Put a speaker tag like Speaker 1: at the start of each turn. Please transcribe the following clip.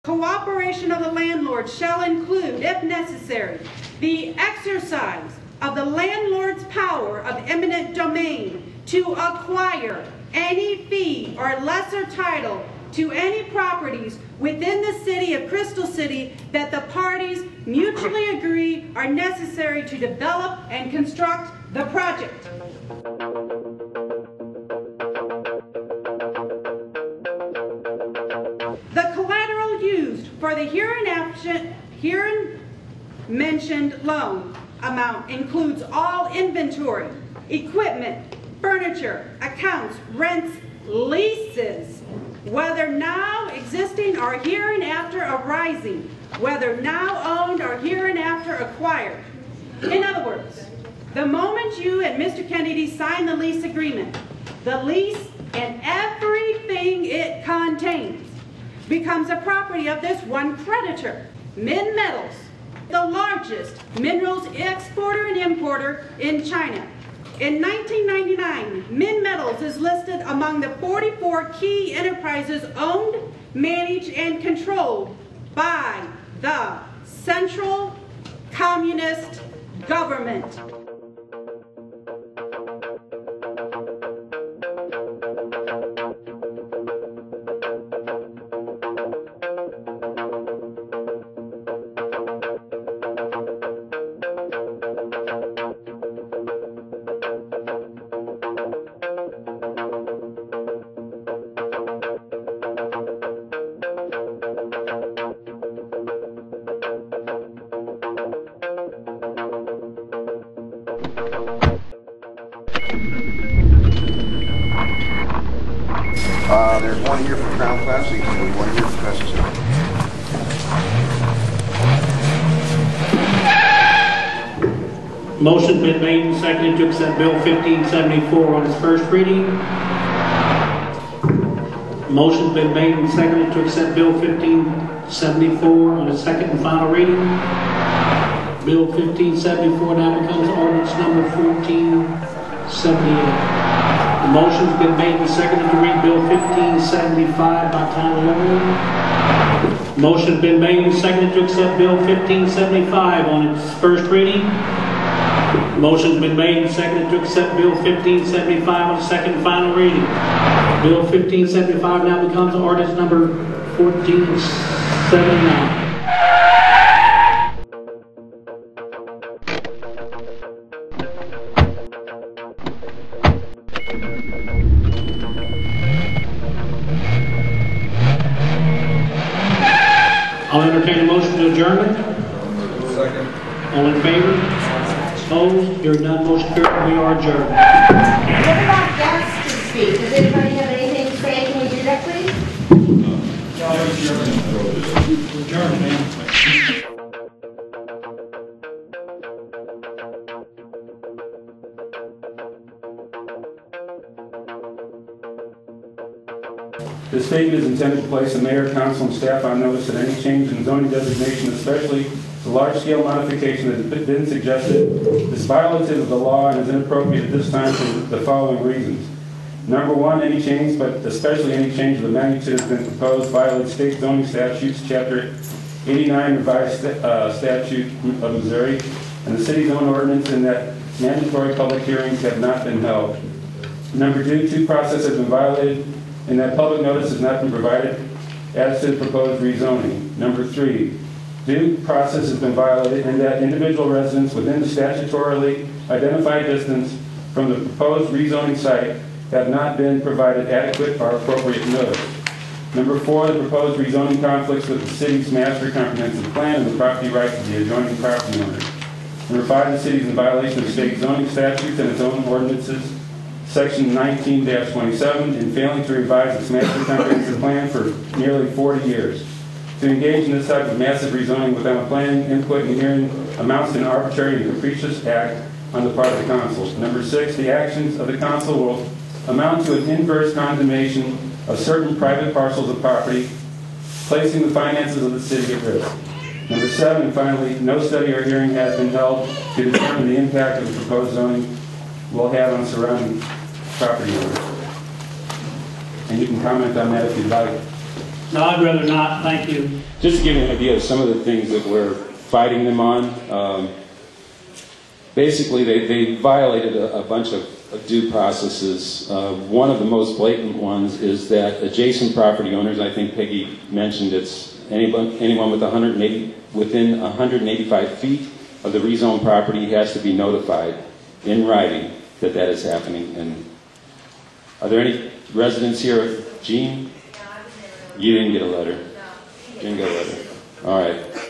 Speaker 1: Cooperation of the landlord shall include, if necessary, the exercise of the landlord's power of eminent domain to acquire any fee or lesser title to any properties within the city of Crystal City that the parties mutually agree are necessary to develop and construct the project. The collateral used for the herein mentioned loan amount includes all inventory, equipment, furniture, accounts, rents, leases, whether now existing or hereinafter arising, whether now owned or hereinafter acquired. In other words, the moment you and Mr. Kennedy sign the lease agreement, the lease and everything it contains becomes a property of this one creditor, Min Metals, the largest minerals exporter and importer in China. In 1999, Min Metals is listed among the 44 key enterprises owned, managed, and controlled by the Central Communist Government.
Speaker 2: There's one here for Crown Classics and one here for Best Seller.
Speaker 3: Motion's been made and seconded to accept Bill 1574 on its first reading. Motion's been made and seconded to accept Bill 1574 on its second and final reading. Bill 1574 now becomes ordinance number 1478. The motion's been made and seconded to read Bill 1575 by title only. Motion's been made and seconded to accept Bill 1575 on its first reading. Motion's been made and seconded to accept Bill 1575 on its second and final reading. Bill 1575 now becomes ordinance number 1479. I'll entertain a motion to adjourn.
Speaker 4: Second.
Speaker 3: All in favor? Opposed? Hearing none, motion carried. We are adjourned.
Speaker 5: What about guests to speak? Does anybody have anything to say? Can we do that, please?
Speaker 3: Adjourn, man.
Speaker 4: This statement is intended to place the mayor, council, and staff on notice that any change in zoning designation, especially the large-scale modification that has been suggested, is violative of the law and is inappropriate at this time for the following reasons. Number one, any change, but especially any change of the magnitude has been proposed, violates state zoning statutes, Chapter 89 revised statute of Missouri, and the city's own ordinance, in that mandatory public hearings have not been held. Number two, due process has been violated, and that public notice has not been provided as to the proposed rezoning. Number three, due process has been violated, and that individual residents within the statutorily identified distance from the proposed rezoning site have not been provided adequate or appropriate notice. Number four, the proposed rezoning conflicts with the city's master comprehensive plan and the property rights of the adjoining property owners. Number five, the city is in violation of state zoning statutes and its own ordinances, Section 19-27, in failing to revise its master comprehensive plan for nearly 40 years. To engage in this type of massive rezoning without planning, input, and hearing amounts to an arbitrary and capricious act on the part of the council. Number six, the actions of the council will amount to an inverse condemnation of certain private parcels of property, placing the finances of the city at risk. Number seven, and finally, no study or hearing has been held to determine the impact of the proposed zoning will have on surrounding property owners. And you can comment on that if you'd like.
Speaker 3: No, I'd rather not, thank you.
Speaker 4: Just to give you an idea of some of the things that we're fighting them on, basically they violated a bunch of due processes. One of the most blatant ones is that adjacent property owners, I think Peggy mentioned it's anyone with within 185 feet of the rezoned property has to be notified in writing that that is happening. And are there any residents here? Jean? You didn't get a letter? No. Didn't get a letter. All right.